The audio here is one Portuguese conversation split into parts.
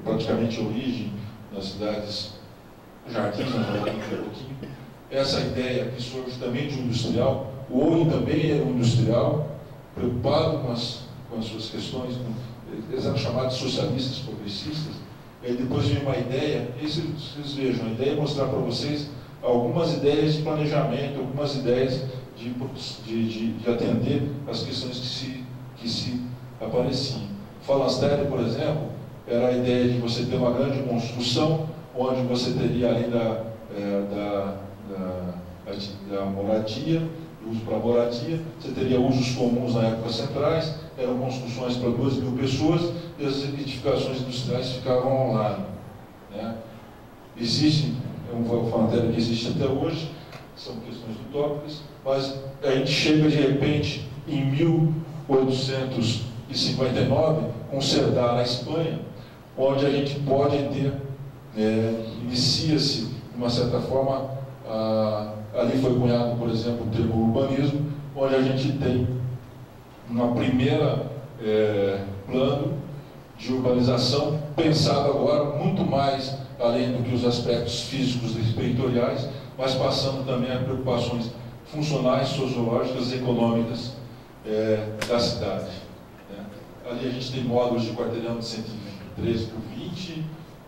praticamente a origem nas cidades jardins, nós vamos falar um pouquinho. Essa ideia que surge também de um industrial, o Owen também era um industrial, preocupado com as suas questões, eles eram chamados de socialistas progressistas. E aí depois veio uma ideia, e vocês vejam, a ideia é mostrar para vocês algumas ideias de planejamento, algumas ideias de atender as questões que se apareciam. Phalanstère, por exemplo, era a ideia de você ter uma grande construção, onde você teria, além da moradia, uso para moradia, você teria usos comuns na época centrais, eram construções para 2.000 pessoas, e as edificações industriais ficavam ao lado. Né? Existe, é uma matéria que existe até hoje, são questões utópicas, mas a gente chega de repente em 1859, com Cerdà na Espanha, onde a gente pode ter, inicia-se, de uma certa forma, ali foi cunhado, por exemplo, o termo urbanismo, onde a gente tem uma primeira plano de urbanização, pensado agora muito mais além do que os aspectos físicos e territoriais, mas passando também a preocupações funcionais, sociológicas e econômicas da cidade. Né? Ali a gente tem módulos de quarteirão de 113 por 20,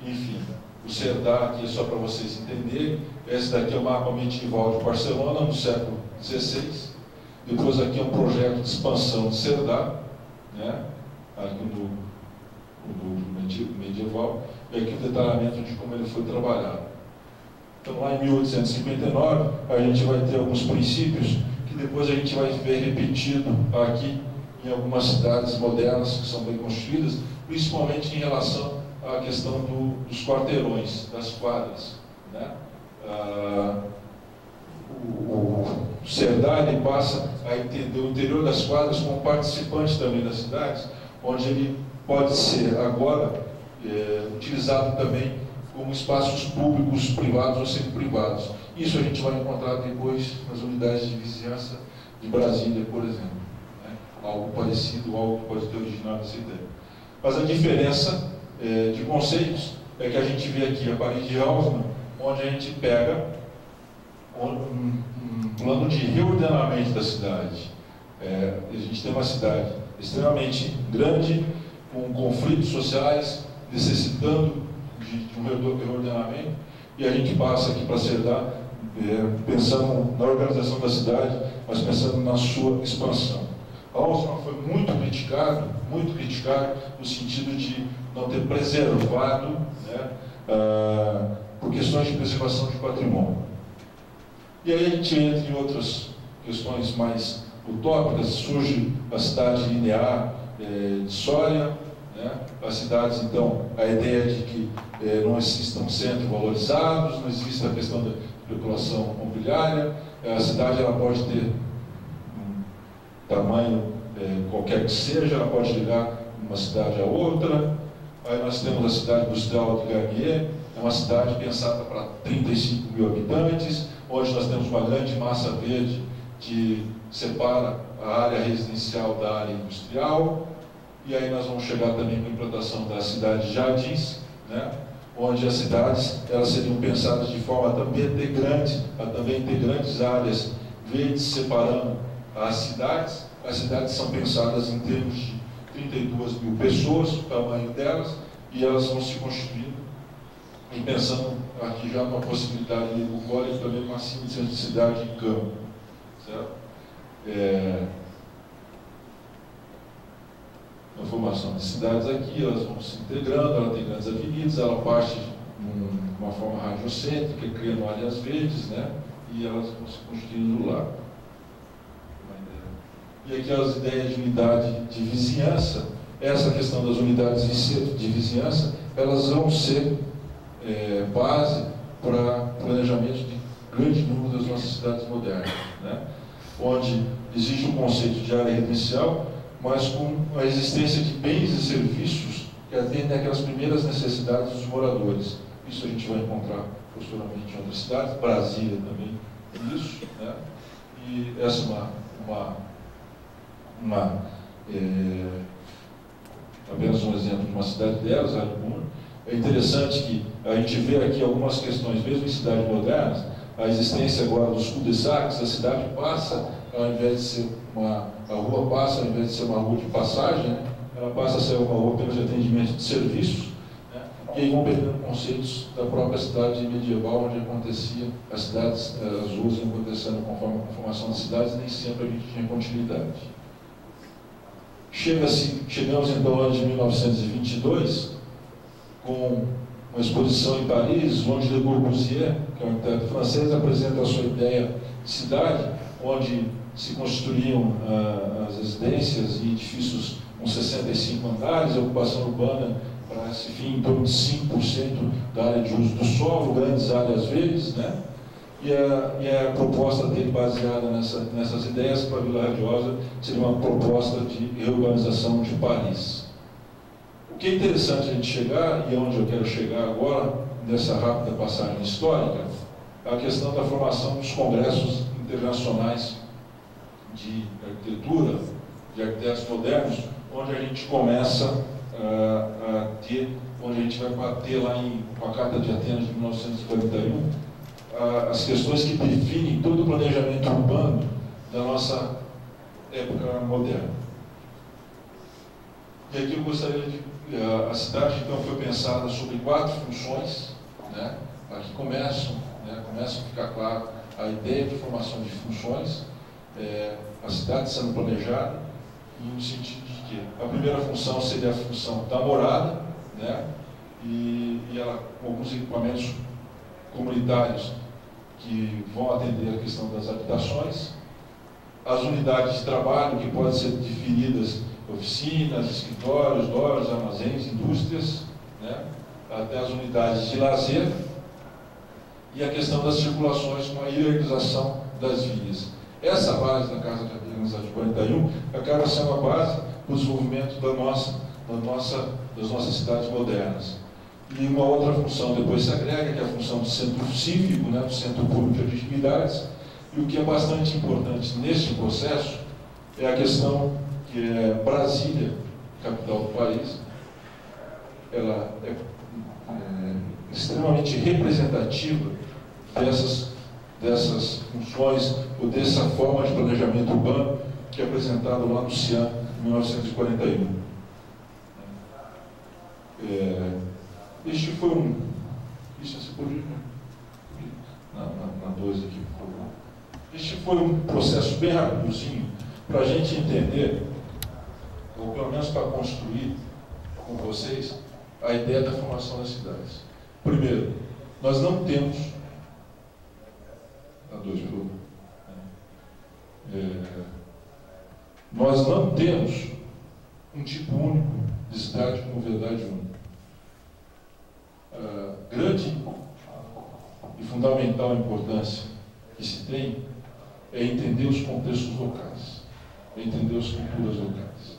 enfim. O Cerdà aqui é só para vocês entenderem. Esse daqui é o mapa medieval de Barcelona, no século XVI. Depois aqui é um projeto de expansão de Cerdà, né? Aqui do medieval. E aqui o detalhamento de como ele foi trabalhado. Então, lá em 1859, a gente vai ter alguns princípios que depois a gente vai ver repetido aqui em algumas cidades modernas que são bem construídas, principalmente em relação à questão dos quarteirões, das quadras. Né? O Cerdà ele passa a entender o interior das quadras como participante também das cidades, onde ele pode ser agora utilizado também como espaços públicos, privados ou semi-privados. Isso a gente vai encontrar depois nas unidades de vizinhança de Brasília, por exemplo. Né? Algo parecido, algo que pode ter originado essa ideia. Mas a diferença de conceitos é que a gente vê aqui a parede de Haussmann, onde a gente pega um plano de reordenamento da cidade. A gente tem uma cidade extremamente grande, com conflitos sociais, necessitando de um reordenamento, e a gente passa aqui para Cerdà, pensando na organização da cidade, mas pensando na sua expansão. Haussmann foi muito criticado no sentido de não ter preservado, né, por questões de preservação de patrimônio. E aí a gente entra em outras questões mais utópicas, surge a cidade linear de Soria, né? As cidades, então, a ideia de que não existam centros valorizados, não existe a questão da especulação imobiliária, a cidade ela pode ter um tamanho qualquer que seja, ela pode ligar uma cidade a outra. Aí nós temos a cidade industrial de Garnier, é uma cidade pensada para 35.000 habitantes, onde nós temos uma grande massa verde que separa a área residencial da área industrial. E aí nós vamos chegar também com a implantação das cidades de jardins, né? Onde as cidades elas seriam pensadas de forma a também ter grandes áreas verdes separando as cidades. As cidades são pensadas em termos de 32.000 pessoas, o tamanho delas, e elas vão se constituindo. E pensando aqui já numa possibilidade de bucólica também uma simplicidade em campo. Certo? A formação de cidades aqui, elas vão se integrando, ela tem grandes avenidas, ela parte de uma forma radiocêntrica, criando áreas verdes, né? E elas vão se constituindo lá. E aqui as ideias de unidade de vizinhança, essa questão das unidades de vizinhança, elas vão ser base para planejamento de grande número das nossas cidades modernas, né? Onde existe um conceito de área residencial, mas com a existência de bens e serviços que atendem aquelas primeiras necessidades dos moradores. Isso a gente vai encontrar posteriormente em outras cidades, Brasília também, isso, né? E essa é uma apenas um exemplo de uma cidade delas, Aripuna. É interessante que a gente vê aqui algumas questões, mesmo em cidades modernas, a existência agora dos cul-de-sacs, a cidade passa, ao invés de ser a rua passa, ao invés de ser uma rua de passagem, né, ela passa a ser uma rua apenas de atendimento de serviços, né, e aí vão perdendo conceitos da própria cidade medieval, onde acontecia, as ruas iam acontecendo conforme a formação das cidades, nem sempre a gente tinha continuidade. Chegamos então ao ano de 1922, com uma exposição em Paris, onde Le Corbusier, que é um arquiteto francês, apresenta a sua ideia de cidade, onde se construíam as residências e edifícios com 65 andares, a ocupação urbana para esse fim em torno de 5% da área de uso do solo, grandes áreas verdes, né? E a proposta dele, baseada nessas ideias para a Vila Radiosa, seria uma proposta de reurbanização de Paris. O que é interessante a gente chegar, e é onde eu quero chegar agora, nessa rápida passagem histórica, é a questão da formação dos congressos internacionais de arquitetura, de arquitetos modernos, onde a gente começa a ter, onde a gente vai bater lá com a Carta de Atenas de 1941, as questões que definem todo o planejamento urbano da nossa época moderna. E aqui eu gostaria de... A cidade, então, foi pensada sobre 4 funções, né? Aqui começam a ficar claro a ideia de formação de funções, a cidade sendo planejada, no sentido de que a primeira função seria a função da morada, né? E ela com alguns equipamentos comunitários que vão atender a questão das habitações, as unidades de trabalho que podem ser definidas oficinas, escritórios, lojas, armazéns, indústrias, né? Até as unidades de lazer, e a questão das circulações com a hierarquização das vias. Essa base da Carta de Atenas de 41 acaba sendo a base para o desenvolvimento das nossas cidades modernas. E uma outra função depois se agrega, que é a função do centro cívico, né, do centro público de atividades, e o que é bastante importante neste processo é a questão que é Brasília, capital do país, ela é extremamente representativa dessas funções ou dessa forma de planejamento urbano que é apresentado lá no CIAN em 1941. Este foi isso você pode ir na 12 aqui, por favor. Este foi um processo bem rapidozinho para a gente entender, ou pelo menos para construir com vocês, a ideia da formação das cidades. Primeiro, nós não temos... nós não temos um tipo único de cidade como verdade única. Grande e fundamental importância que se tem é entender os contextos locais, é entender as culturas locais.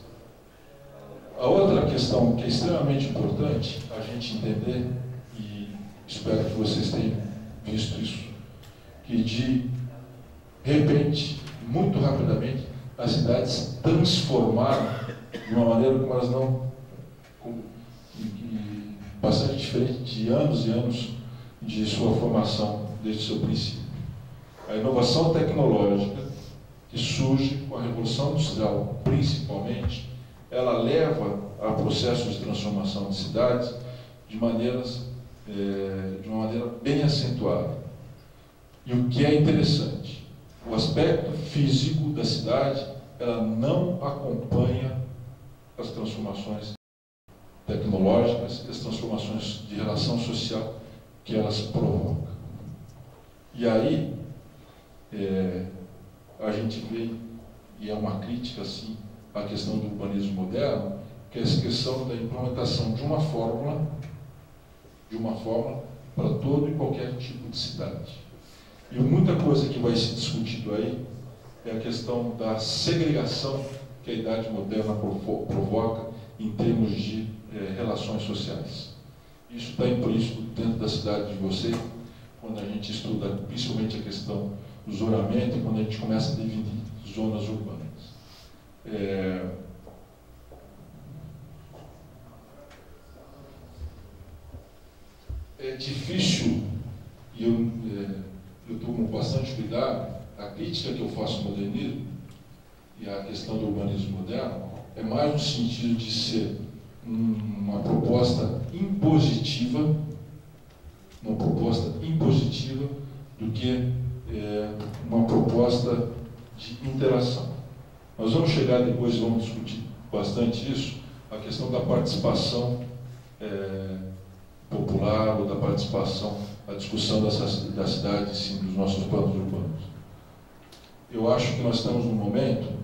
A outra questão que é extremamente importante a gente entender, e espero que vocês tenham visto isso, que de repente, muito rapidamente, as cidades transformaram de uma maneira como elas não... bastante diferente de anos e anos de sua formação desde o seu princípio. A inovação tecnológica que surge com a Revolução Industrial, principalmente, ela leva a processos de transformação de cidades de uma maneira bem acentuada. E o que é interessante, o aspecto físico da cidade, ela não acompanha as transformações tecnológicas e as transformações de relação social que elas provocam. E aí, a gente vê, e é uma crítica, assim, à questão do urbanismo moderno, que é essa questão da implementação de uma fórmula para todo e qualquer tipo de cidade. E muita coisa que vai ser discutido aí é a questão da segregação que a idade moderna provoca em termos de relações sociais. Isso está implícito dentro da cidade de você, quando a gente estuda principalmente a questão do zonamento e quando a gente começa a dividir zonas urbanas. é difícil, e eu tomo bastante cuidado, a crítica que eu faço ao modernismo e à questão do urbanismo moderno é mais no sentido de ser uma proposta impositiva, do que uma proposta de interação. Nós vamos chegar depois, vamos discutir bastante isso, a questão da participação popular ou da participação, a discussão da cidade, sim, dos nossos planos urbanos. Eu acho que nós estamos num momento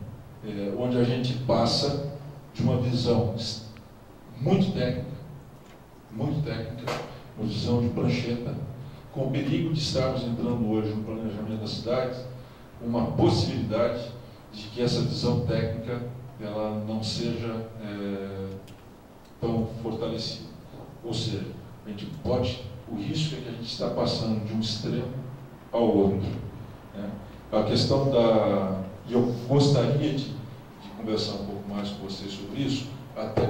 onde a gente passa de uma visão muito técnica, uma visão de prancheta, com o perigo de estarmos entrando hoje no planejamento das cidades, uma possibilidade de que essa visão técnica ela não seja tão fortalecida. Ou seja, a gente o risco é que a gente está passando de um extremo ao outro. Né? A questão e eu gostaria de conversar um pouco mais com vocês sobre isso, até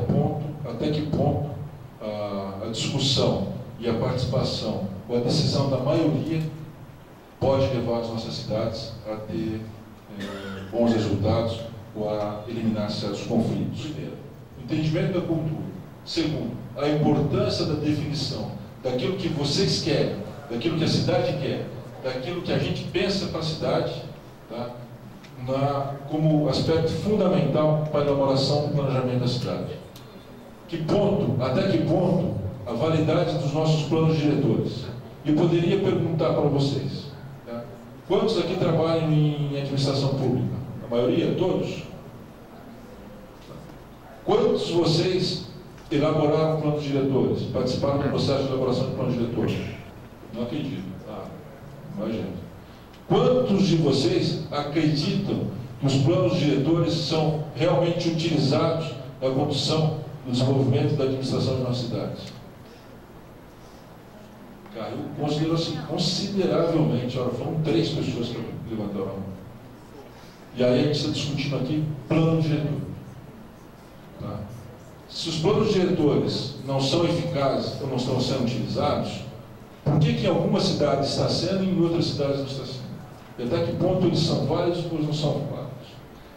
que ponto a discussão e a participação ou a decisão da maioria pode levar as nossas cidades a ter bons resultados ou a eliminar certos conflitos. Primeiro, o entendimento da cultura. Segundo, a importância da definição daquilo que vocês querem, daquilo que a cidade quer, daquilo que a gente pensa para a cidade, tá? Como aspecto fundamental para a elaboração do planejamento da cidade. Até que ponto a validade dos nossos planos diretores? Eu poderia perguntar para vocês, tá? Quantos aqui trabalham em administração pública? A maioria? Todos? Quantos de vocês elaboraram planos diretores? Participaram do processo de elaboração de planos diretores? Não acredito. Imagina. Quantos de vocês acreditam que os planos diretores são realmente utilizados na condução do desenvolvimento da administração de nossas cidades? Caiu consideravelmente. Olha, foram 3 pessoas que levantaram a mão. E aí a gente está discutindo aqui plano diretor. Tá? Se os planos diretores não são eficazes ou não estão sendo utilizados, por que em algumas cidades está sendo e em outras cidades não está sendo? E até que ponto eles são válidos ou não são válidos?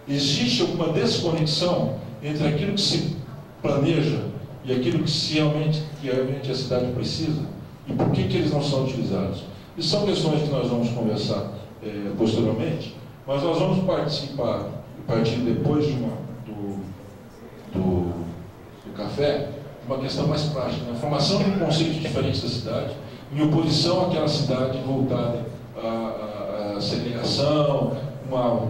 Existe alguma desconexão entre aquilo que se planeja e aquilo que realmente a cidade precisa? E por que eles não são utilizados? E são questões que nós vamos conversar posteriormente, mas nós vamos partir depois do café, uma questão mais prática, a formação de um conceito diferente da cidade, em oposição àquela cidade voltada à segregação, uma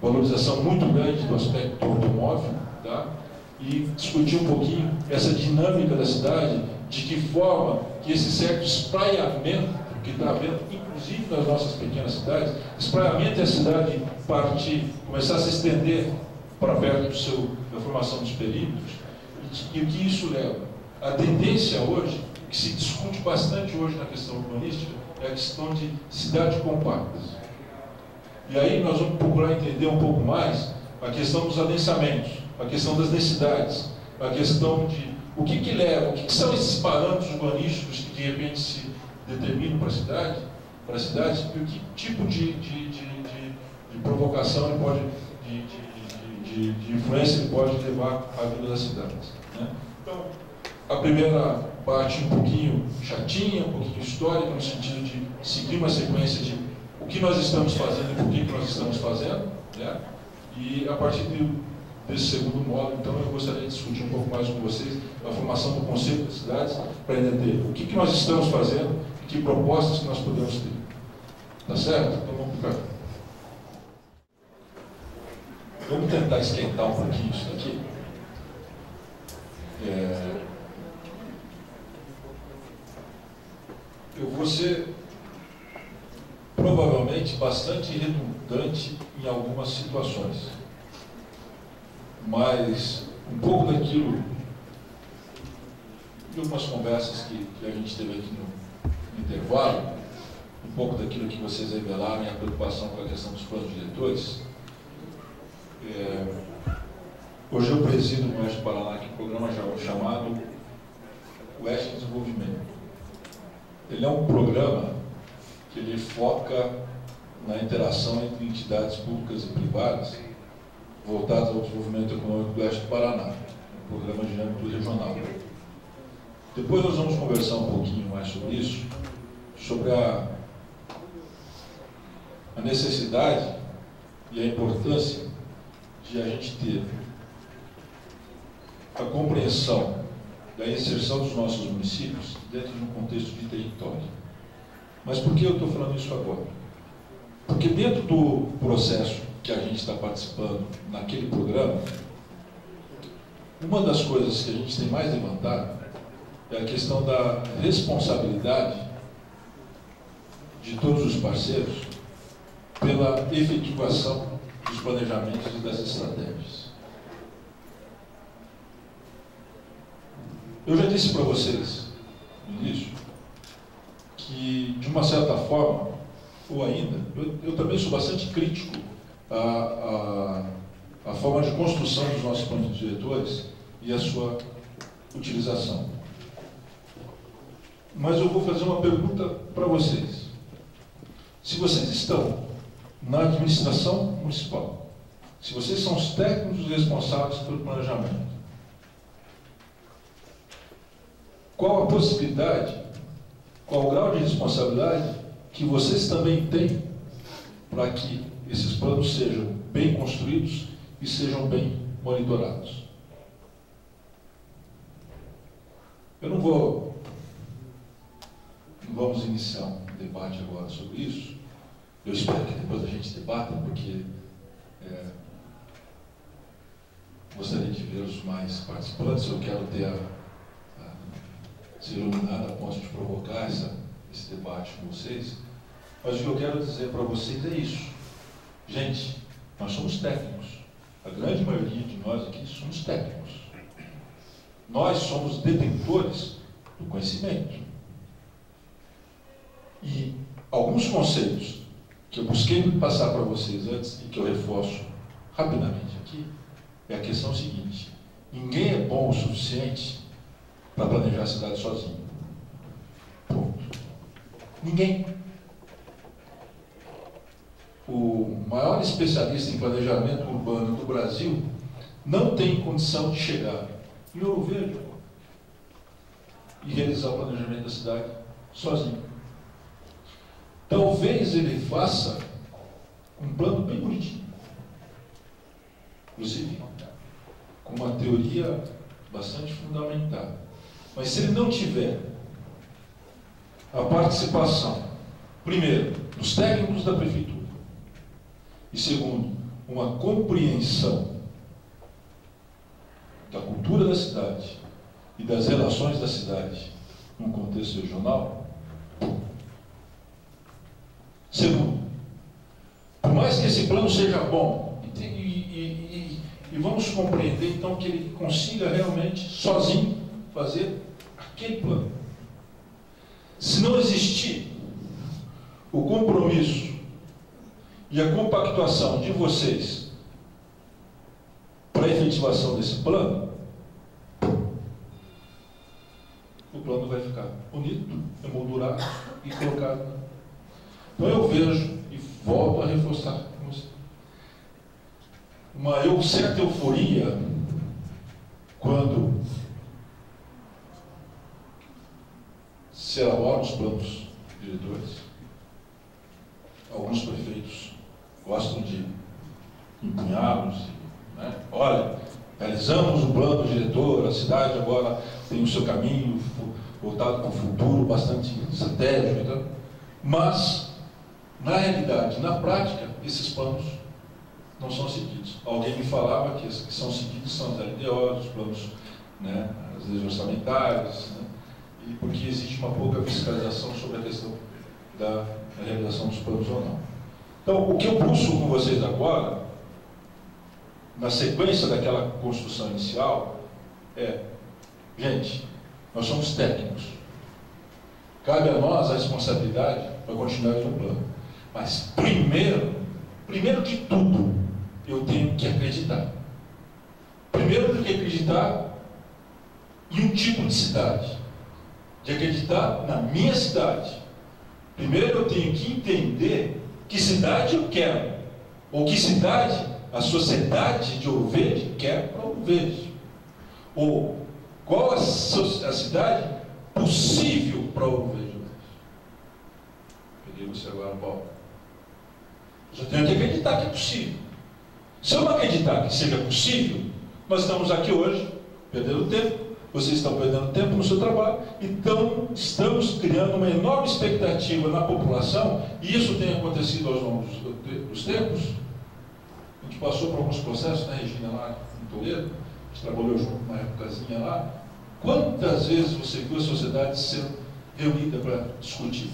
valorização muito grande do aspecto automóvel, tá? E discutir um pouquinho essa dinâmica da cidade, de que forma que esse certo espraiamento que está havendo, inclusive nas nossas pequenas cidades, espraiamento é a cidade começar a se estender para perto da formação dos perímetros, e o que isso leva? A tendência hoje, que se discute bastante hoje na questão urbanística, é a questão de cidades compactas. E aí nós vamos procurar entender um pouco mais a questão dos adensamentos, a questão das densidades, a questão de o que leva, o que são esses parâmetros urbanísticos que de repente se determinam para a cidade, e o que tipo de provocação ele pode, de influência ele pode levar à vida das cidades. Né? Então, a primeira parte um pouquinho chatinha, um pouquinho histórica, no sentido de seguir uma sequência de o que nós estamos fazendo e por que nós estamos fazendo, né? E a partir desse segundo módulo, então, eu gostaria de discutir um pouco mais com vocês a formação do conceito das cidades, para entender o que nós estamos fazendo e que propostas que nós podemos ter. Tá certo? Então vamos para cá. Vamos tentar esquentar um pouquinho isso daqui. Eu vou ser provavelmente bastante redundante em algumas situações, mas um pouco daquilo de algumas conversas que a gente teve aqui no intervalo, um pouco daquilo que vocês revelaram e a preocupação com a questão dos planos diretores. Hoje eu presido no Oeste do Paraná aqui um programa chamado Oeste Desenvolvimento. Ele é um programa que ele foca na interação entre entidades públicas e privadas voltadas ao desenvolvimento econômico do Oeste do Paraná, um programa de âmbito regional. Depois nós vamos conversar um pouquinho mais sobre isso, sobre a necessidade e a importância de a gente ter a compreensão da inserção dos nossos municípios dentro de um contexto de território. Mas por que eu estou falando isso agora? Porque dentro do processo que a gente está participando naquele programa, uma das coisas que a gente tem mais levantado é a questão da responsabilidade de todos os parceiros pela efetivação dos planejamentos e das estratégias. Eu já disse para vocês, no início, que, de uma certa forma, ou ainda, eu também sou bastante crítico à forma de construção dos nossos planos diretores e a sua utilização. Mas eu vou fazer uma pergunta para vocês. Se vocês estão na administração municipal, se vocês são os técnicos responsáveis pelo planejamento, qual a possibilidade, qual o grau de responsabilidade que vocês também têm para que esses planos sejam bem construídos e sejam bem monitorados? Eu não vamos iniciar um debate agora sobre isso. Eu espero que depois a gente debata, porque gostaria de ver os mais participantes. Eu quero ter ser iluminado a ponto de provocar esse debate com vocês. Mas o que eu quero dizer para vocês é isso. Gente, nós somos técnicos. A grande maioria de nós aqui somos técnicos. Nós somos detentores do conhecimento. E alguns conceitos que eu busquei passar para vocês antes e que eu reforço rapidamente aqui, é a questão seguinte: ninguém é bom o suficiente para planejar a cidade sozinho. Ponto. Ninguém. O maior especialista em planejamento urbano do Brasil não tem condição de chegar em Ouro Verde e realizar o planejamento da cidade sozinho. Talvez ele faça um plano bem bonitinho, inclusive com uma teoria bastante fundamentada. Mas se ele não tiver a participação, primeiro, dos técnicos da prefeitura, e segundo, uma compreensão da cultura da cidade e das relações da cidade num contexto regional. Segundo, por mais que esse plano seja bom, e vamos compreender então que ele consiga realmente sozinho fazer aquele plano. Se não existir o compromisso e a compactuação de vocês para a efetivação desse plano, o plano vai ficar bonito, emoldurado e colocado. Então eu vejo e volto a reforçar com você uma certa euforia quando se elaboram os planos diretores. Alguns prefeitos gostam de empunhá-los, né? Olha, realizamos o plano diretor, a cidade agora tem o seu caminho voltado para o futuro, bastante estratégico, então. Mas na realidade, na prática, esses planos não são seguidos. Alguém me falava que os que são seguidos são os LDOs, os planos, né, as leis orçamentárias, né, e porque existe uma pouca fiscalização sobre a questão da realização dos planos ou não. Então, o que eu busco com vocês agora, na sequência daquela construção inicial, é, gente, nós somos técnicos. Cabe a nós a responsabilidade para continuar no plano. Mas primeiro de tudo, eu tenho que acreditar. Primeiro eu tenho que acreditar em um tipo de cidade. de acreditar na minha cidade. Primeiro eu tenho que entender que cidade eu quero, ou que cidade a sociedade de Ouro Verde quer para Ouro Verde, ou qual a cidade possível para Ouro Verde. Peguei você agora, Paulo. Eu tenho que acreditar que é possível. Se eu não acreditar que seja possível, nós estamos aqui hoje perdendo tempo, vocês estão perdendo tempo no seu trabalho, então estamos criando uma enorme expectativa na população, e isso tem acontecido ao longo dos tempos. A gente passou por alguns processos, né, Regina, lá em Toledo, a gente trabalhou junto uma épocazinha lá. Quantas vezes você viu a sociedade sendo reunida para discutir?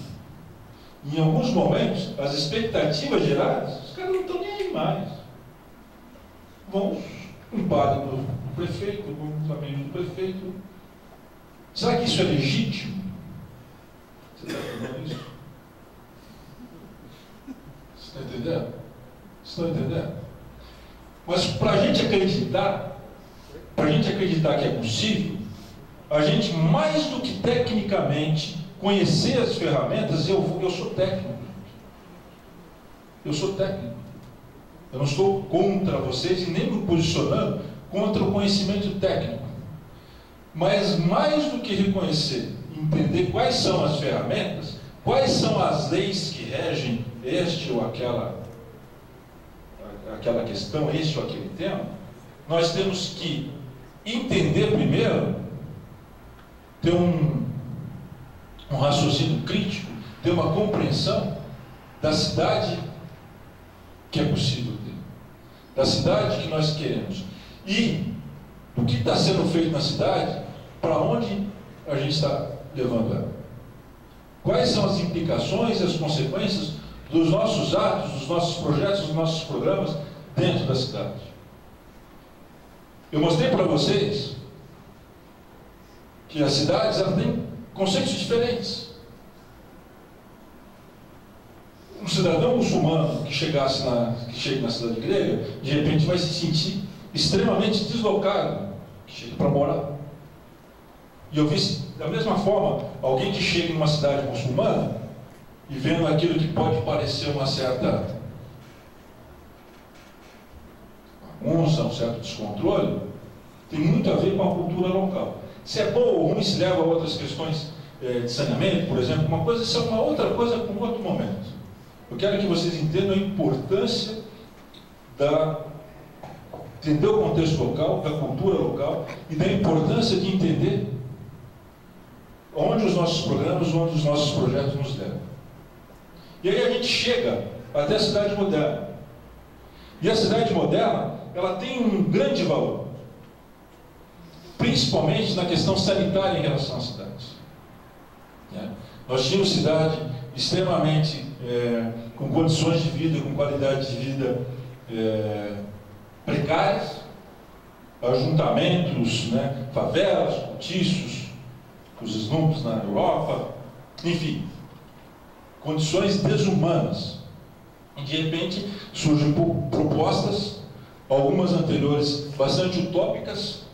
Em alguns momentos, as expectativas geradas, os caras não estão nem aí mais. Vão um padre do prefeito, com os amigos do prefeito. Será que isso é legítimo? Você está entendendo isso? Você está entendendo? Você está entendendo? Mas para a gente acreditar que é possível, a gente, mais do que tecnicamente conhecer as ferramentas, eu sou técnico. Eu sou técnico. Eu não estou contra vocês e nem me posicionando contra o conhecimento técnico. Mas mais do que reconhecer, entender quais são as ferramentas, quais são as leis que regem este ou aquela questão, este ou aquele tema, nós temos que entender primeiro, ter um raciocínio crítico, ter uma compreensão da cidade que é possível ter, da cidade que nós queremos, e do que está sendo feito na cidade, para onde a gente está levando ela. Quais são as implicações e as consequências dos nossos atos, dos nossos projetos, dos nossos programas dentro da cidade. Eu mostrei para vocês que as cidades têm conceitos diferentes. Um cidadão muçulmano que chegue na cidade grega, de repente vai se sentir extremamente deslocado, que chega para morar. E eu vi, da mesma forma, alguém que chega em uma cidade muçulmana e vendo aquilo que pode parecer uma certa bagunça, um certo descontrole, tem muito a ver com a cultura local. Se é bom ou ruim, se leva a outras questões de saneamento, por exemplo, uma coisa, isso é uma outra coisa com outro momento. Eu quero que vocês entendam a importância entender o contexto local, da cultura local e da importância de entender onde os nossos programas, onde os nossos projetos nos levam. E aí a gente chega até a cidade moderna. E a cidade moderna, ela tem um grande valor, principalmente na questão sanitária em relação às cidades. Nós tínhamos cidade extremamente com condições de vida, com qualidade de vida precárias, ajuntamentos, favelas, cortiços, os slums na Europa, enfim, condições desumanas. E de repente surgem propostas, algumas anteriores bastante utópicas,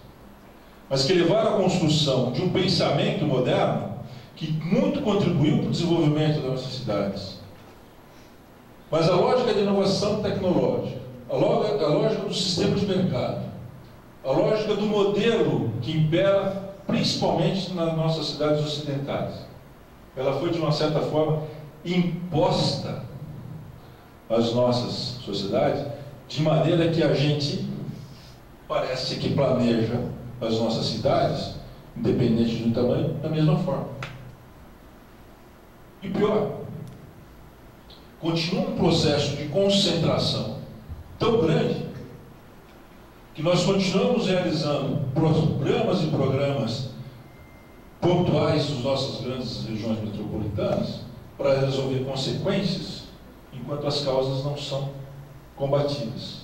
mas que levaram à construção de um pensamento moderno que muito contribuiu para o desenvolvimento das nossas cidades. Mas a lógica de inovação tecnológica, a lógica do sistema de mercado, a lógica do modelo que impera principalmente nas nossas cidades ocidentais, ela foi de uma certa forma imposta às nossas sociedades, de maneira que a gente parece que planeja as nossas cidades, independente do tamanho, da mesma forma. E pior, continua um processo de concentração tão grande que nós continuamos realizando programas e programas pontuais das nossas grandes regiões metropolitanas para resolver consequências, enquanto as causas não são combatidas.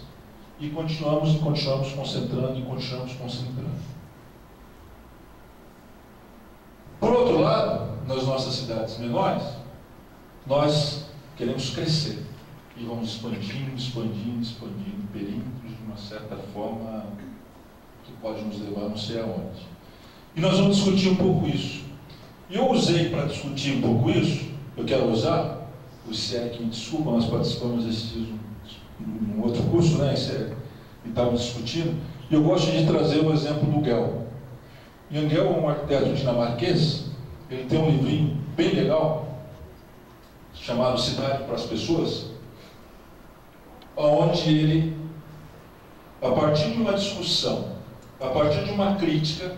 E continuamos concentrando e continuamos concentrando. Por outro lado, nas nossas cidades menores, nós queremos crescer e vamos expandindo perímetros de uma certa forma que pode nos levar não sei aonde. E nós vamos discutir um pouco isso. E eu usei para discutir um pouco isso, eu quero usar, o SEC me desculpa, nós participamos desse um outro curso, né, e estávamos discutindo, e eu gosto de trazer o exemplo do Gell. E o Gell é um arquiteto dinamarquês, ele tem um livrinho bem legal, chamado Cidade para as Pessoas, onde ele, a partir de uma discussão, a partir de uma crítica,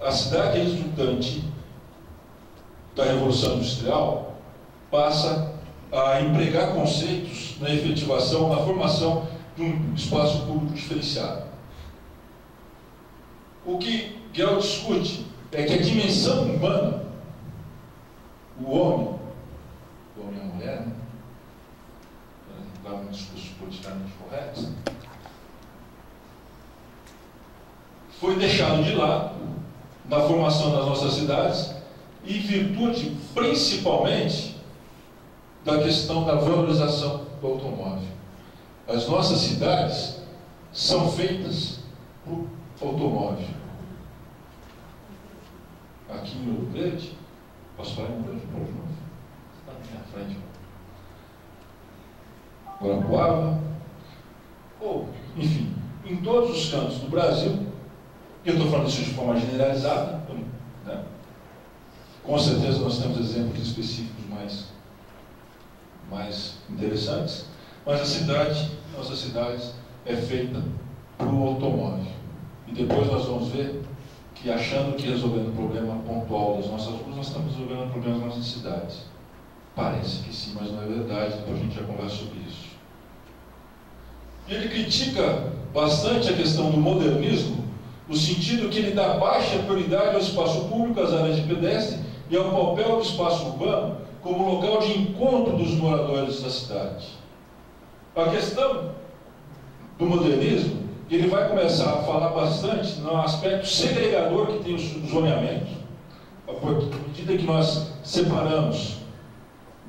a cidade resultante da Revolução Industrial passa a empregar conceitos na efetivação, na formação de um espaço público diferenciado. O que Gell discute é que a dimensão humana, o homem e a mulher, né? Dá um discurso politicamente correto, foi deixado de lado na formação das nossas cidades, em virtude, principalmente, da questão da valorização do automóvel. As nossas cidades são feitas por automóvel. Aqui em Ouro Verde, posso falar em Ouro Verde? Está na minha frente. Guarapuava, ou, enfim, em todos os cantos do Brasil, e eu estou falando isso de forma generalizada, né? Com certeza nós temos exemplos específicos mais interessantes, mas nossas cidades é feita para o automóvel. E depois nós vamos ver que, achando que resolvendo o problema pontual das nossas ruas, nós estamos resolvendo o problema das nossas cidades. Parece que sim, mas não é verdade, depois a gente já conversa sobre isso. E ele critica bastante a questão do modernismo, no sentido que ele dá baixa prioridade ao espaço público, às áreas de pedestre e ao papel do espaço urbano como local de encontro dos moradores da cidade. A questão do modernismo, ele vai começar a falar bastante no aspecto segregador que tem o zoneamento. À medida que nós separamos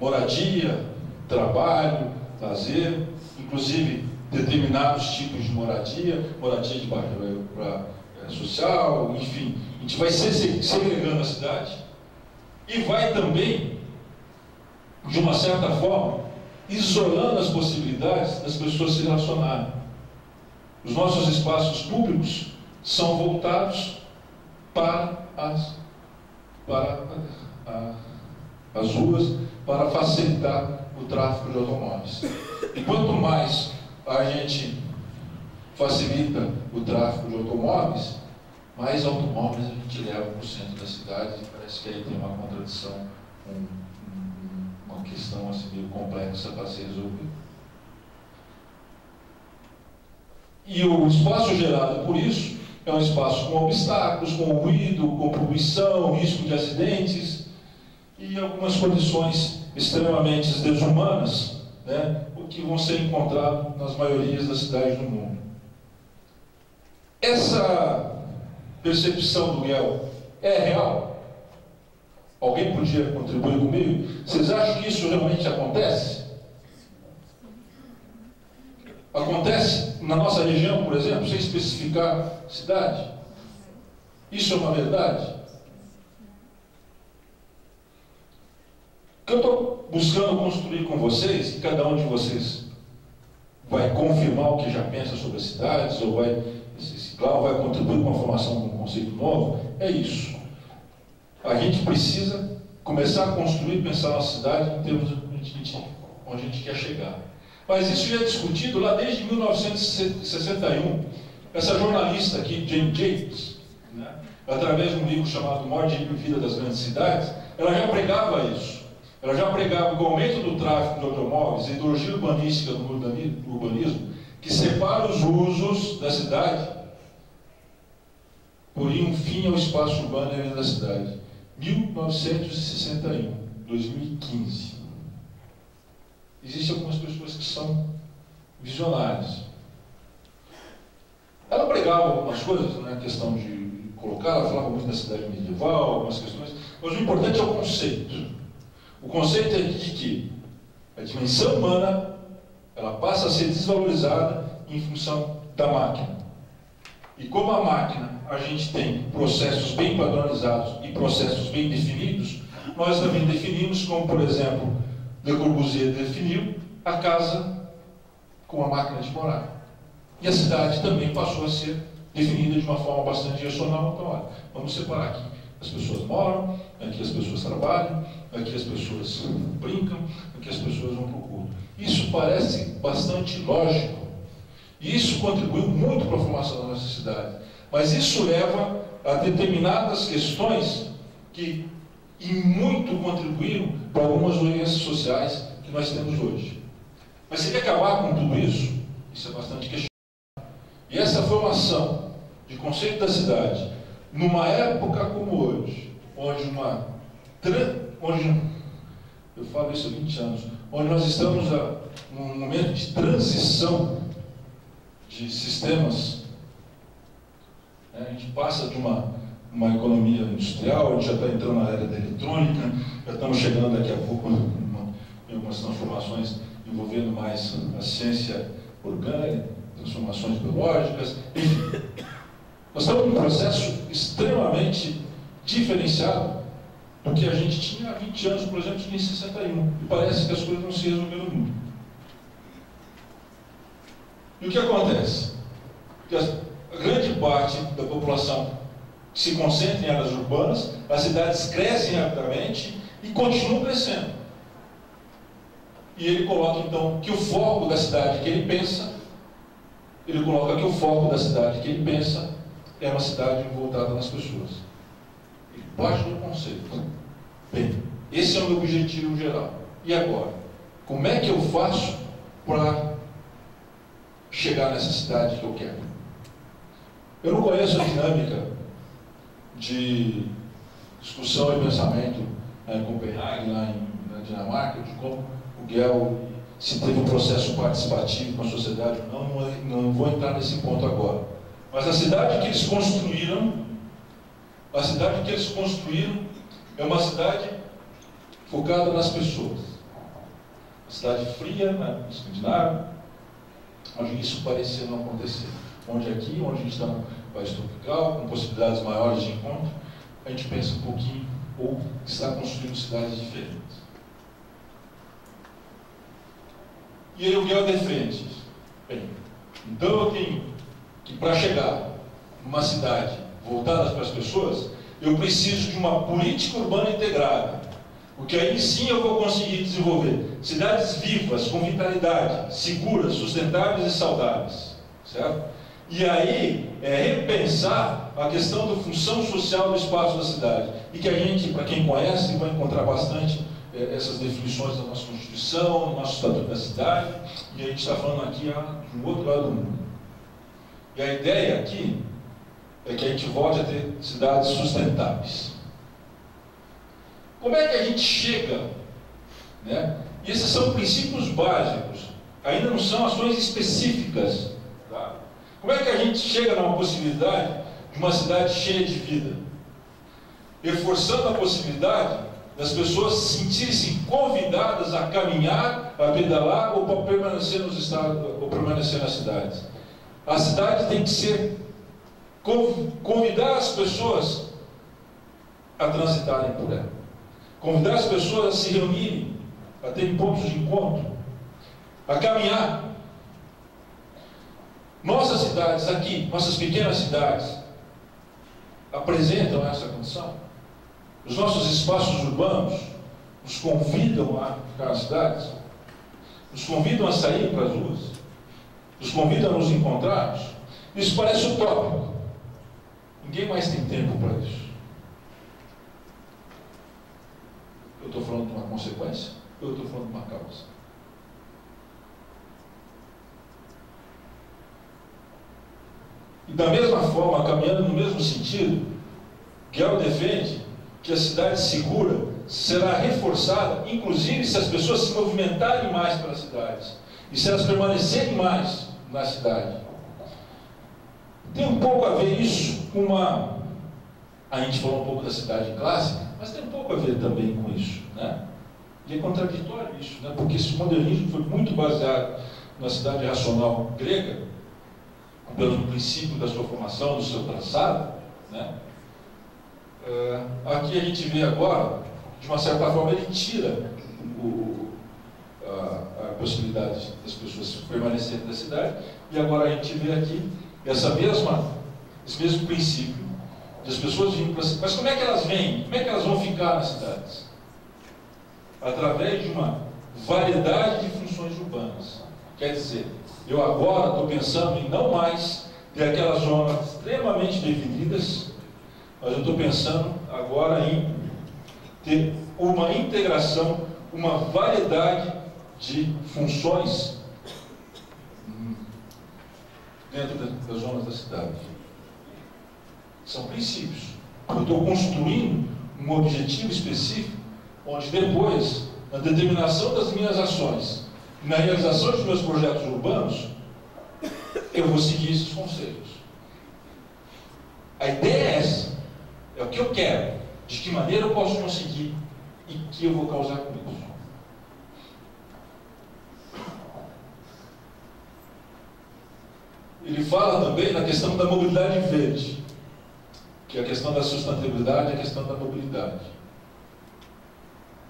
moradia, trabalho, lazer, inclusive determinados tipos de moradia de bairro social, enfim, a gente vai segregando a cidade e vai também, de uma certa forma, isolando as possibilidades das pessoas se relacionarem. Os nossos espaços públicos são voltados para as ruas, para facilitar o tráfego de automóveis. E quanto mais a gente facilita o tráfego de automóveis, mais automóveis a gente leva para o centro da cidade, e parece que aí tem uma contradição, uma questão assim meio complexa para ser resolvida. E o espaço gerado por isso é um espaço com obstáculos, com ruído, com poluição, risco de acidentes e algumas condições extremamente desumanas, né, que vão ser encontrados nas maiorias das cidades do mundo. Essa percepção do Gell é real? Alguém podia contribuir comigo? Vocês acham que isso realmente acontece? Acontece na nossa região, por exemplo, sem especificar cidade? Isso é uma verdade? O que eu estou buscando construir com vocês, e cada um de vocês vai confirmar o que já pensa sobre as cidades, ou vai reciclar, ou vai contribuir com a formação de um conceito novo, é isso. A gente precisa começar a construir e pensar a nossa cidade em termos de onde a gente quer chegar. Mas isso já é discutido lá desde 1961. Essa jornalista aqui, Jane Jacobs, né, através de um livro chamado Morte e Vida das Grandes Cidades, ela já pregava isso. Ela já pregava que o aumento do tráfego de automóveis, a ideologia urbanística do urbanismo, que separa os usos da cidade, poria um fim ao espaço urbano e da cidade. 1961, 2015. Existem algumas pessoas que são visionárias. Ela pregava algumas coisas, né, a questão de colocar, ela falava muito da cidade medieval, algumas questões, mas o importante é o conceito. O conceito é de que a dimensão humana ela passa a ser desvalorizada em função da máquina. E como a máquina, a gente tem processos bem padronizados e processos bem definidos, nós também definimos, como por exemplo, Le Corbusier definiu, a casa com a máquina de morar. E a cidade também passou a ser definida de uma forma bastante racional. Então, olha, vamos separar aqui. As pessoas moram, aqui as pessoas trabalham, aqui as pessoas brincam, aqui as pessoas vão para o culto. Isso parece bastante lógico. E isso contribuiu muito para a formação da nossa cidade. Mas isso leva a determinadas questões que e muito contribuíram para algumas doenças sociais que nós temos hoje. Mas se ele acabar com tudo isso, isso é bastante questionável. E essa formação de conceito da cidade, numa época como hoje, onde eu falo isso há 20 anos, onde nós estamos num momento de transição de sistemas, né? A gente passa de uma economia industrial, a gente já está entrando na era da eletrônica, já estamos chegando daqui a pouco em algumas transformações envolvendo mais a ciência orgânica, transformações biológicas, enfim. Nós estamos num processo extremamente diferenciado do que a gente tinha há 20 anos, por exemplo, em 61. E parece que as coisas não se resolveram muito. E o que acontece? Que a grande parte da população se concentra em áreas urbanas, as cidades crescem rapidamente e continuam crescendo. E ele coloca, então, que o foco da cidade que ele pensa, ele coloca que o foco da cidade que ele pensa é uma cidade voltada nas pessoas. Ele parte do conceito. Bem, esse é o meu objetivo geral. E agora? Como é que eu faço para chegar nessa cidade que eu quero? Eu não conheço a dinâmica de discussão e pensamento em Copenhague, lá na Dinamarca, de como o Gell, se teve um processo participativo com a sociedade ou não vou entrar nesse ponto agora. Mas a cidade que eles construíram, é uma cidade focada nas pessoas. Uma cidade fria, né, escandinava, onde isso parecia não acontecer. Onde aqui, onde a gente está no país tropical, com possibilidades maiores de encontro, a gente pensa um pouquinho, ou está construindo cidades diferentes. E aí o Gell defende isso. Bem, então eu tenho que, para chegar numa cidade voltada para as pessoas, eu preciso de uma política urbana integrada. Porque aí sim eu vou conseguir desenvolver cidades vivas, com vitalidade, seguras, sustentáveis e saudáveis. Certo? E aí é repensar a questão da função social do espaço da cidade. E que a gente, para quem conhece, vai encontrar bastante essas definições da nossa Constituição, do nosso Estatuto da Cidade, e a gente está falando aqui de um outro lado do mundo. E a ideia aqui é que a gente volte a ter cidades sustentáveis. Como é que a gente chega? Né? E esses são princípios básicos, ainda não são ações específicas. Tá? Como é que a gente chega numa possibilidade de uma cidade cheia de vida? Reforçando a possibilidade das pessoas se sentirem convidadas a caminhar, a pedalar ou para permanecer nos estados, ou permanecer nas cidades. A cidade tem que ser convidar as pessoas a transitarem por ela, convidar as pessoas a se reunirem, a terem pontos de encontro, a caminhar. Nossas cidades aqui, nossas pequenas cidades, apresentam essa condição. Os nossos espaços urbanos nos convidam a ficar nas cidades, nos convidam a sair para as ruas, nos convidam a nos encontrarmos. Isso parece utópico. Ninguém mais tem tempo para isso. Eu estou falando de uma consequência ou eu estou falando de uma causa? E da mesma forma, caminhando no mesmo sentido, Gell defende que a cidade segura será reforçada, inclusive se as pessoas se movimentarem mais pelas cidades e se elas permanecerem mais na cidade. Tem um pouco a ver isso com uma... A gente falou um pouco da cidade clássica, mas tem um pouco a ver também com isso, né? E é contraditório isso, né? Porque esse modernismo foi muito baseado na cidade racional grega, pelo princípio da sua formação, do seu traçado, né? Aqui a gente vê agora, de uma certa forma, ele tira a possibilidade das pessoas permanecerem na cidade, e agora a gente vê aqui esse mesmo princípio das pessoas vindo para a cidade. Mas como é que elas vêm? Como é que elas vão ficar nas cidades? Através de uma variedade de funções urbanas. Quer dizer, eu agora estou pensando em não mais ter aquelas zonas extremamente definidas, mas eu estou pensando agora em ter uma integração, uma variedade de funções dentro das zonas da cidade. São princípios. Eu estou construindo um objetivo específico, onde depois, na determinação das minhas ações, na realização dos meus projetos urbanos, eu vou seguir esses conceitos. A ideia é essa. É o que eu quero. De que maneira eu posso conseguir e que eu vou causar com isso. Ele fala também na questão da mobilidade verde, que é a questão da sustentabilidade e a questão da mobilidade.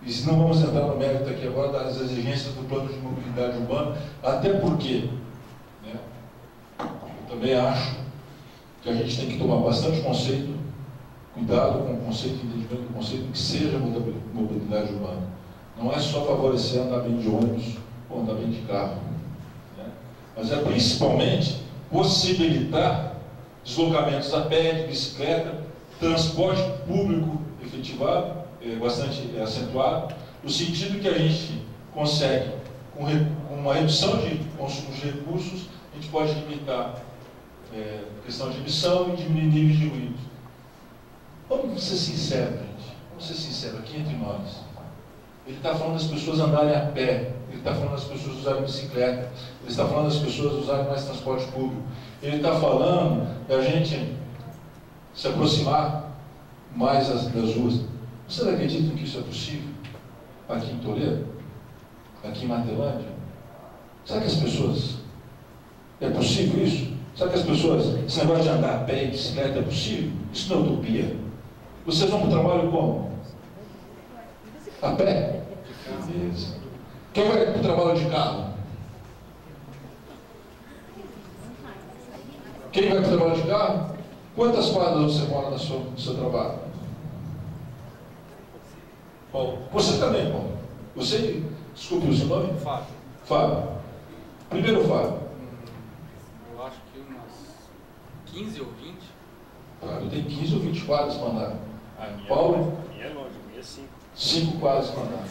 E não vamos entrar no mérito aqui agora das exigências do plano de mobilidade urbana, até porque, né, eu também acho que a gente tem que tomar bastante cuidado com o conceito, entendimento do conceito que seja mobilidade urbana. Não é só favorecer andar bem de ônibus ou andar bem de carro, né, mas é principalmente possibilitar deslocamentos a pé, de bicicleta, transporte público efetivado, bastante acentuado, no sentido que a gente consegue, com uma redução de consumo de recursos, a gente pode limitar a questão de emissão e diminuir níveis de ruído. Vamos ser sinceros, gente. Vamos ser sinceros aqui entre nós. Ele está falando das pessoas andarem a pé, ele está falando das pessoas usarem bicicleta, ele está falando das pessoas usarem mais transporte público, ele está falando da gente se aproximar mais das ruas. Vocês acreditam que isso é possível? Aqui em Toledo? Aqui em Matelândia? Será que as pessoas... É possível isso? Será que as pessoas... Esse negócio de andar a pé e bicicleta é possível? Isso não é utopia. Vocês vão para o trabalho como? A pé? Beleza. Quem vai para o trabalho de carro? Quem vai para o trabalho de carro? Quantas quadras você mora no seu trabalho? Paulo. Você também, Paulo. Você, desculpe o seu nome? Fábio. Fábio. Primeiro, Fábio. Eu acho que umas 15 ou 20. Fábio tem 15 ou 20 quadras para andar. Paulo? A minha é longe, a minha é 5. 5 quadras para andar.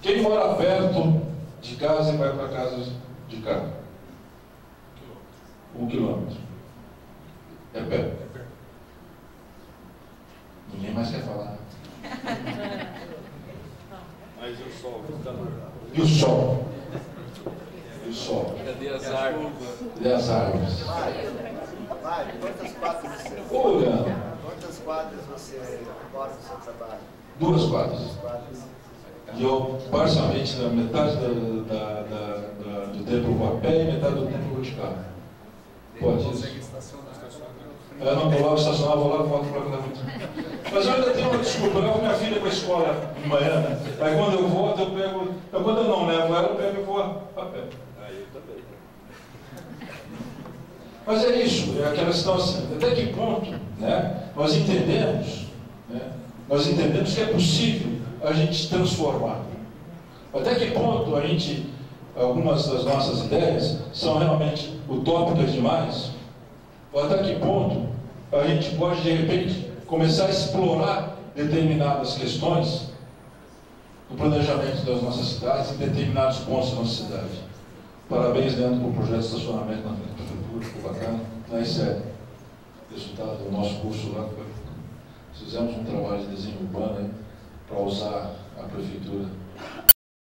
Quem mora perto de casa e vai para casa de carro? 1 quilômetro. É perto. Ninguém mais quer falar. Mas o sol, o calor. E o sol? E o sol? Cadê as árvores? E as árvores? Mário, quantas quadras você... Ô, Leandro, Quantas quadras você mora no seu trabalho? 2 quadras. 2 quadras. E eu, parcialmente, na metade do tempo eu vou a pé e metade do tempo eu vou de carro. Pode isso? Eu não vou lá estacionar, vou lá e volto para cá. Mas eu ainda tenho uma desculpa, eu levo minha filha para a escola de manhã, né? Aí quando eu volto, eu pego... Quando eu não levo ela, eu pego e vou a pé. Aí eu também. Mas é isso, é aquela questão assim, até que ponto, né, nós entendemos que é possível a gente transformar. Até que ponto algumas das nossas ideias são realmente utópicas demais, ou até que ponto a gente pode, de repente, começar a explorar determinadas questões do planejamento das nossas cidades em determinados pontos da nossa cidade. Parabéns, Leandro, pelo projeto de estacionamento na frente da prefeitura, ficou bacana. Isso é resultado do nosso curso lá. Fizemos um trabalho de desenho urbano para usar a prefeitura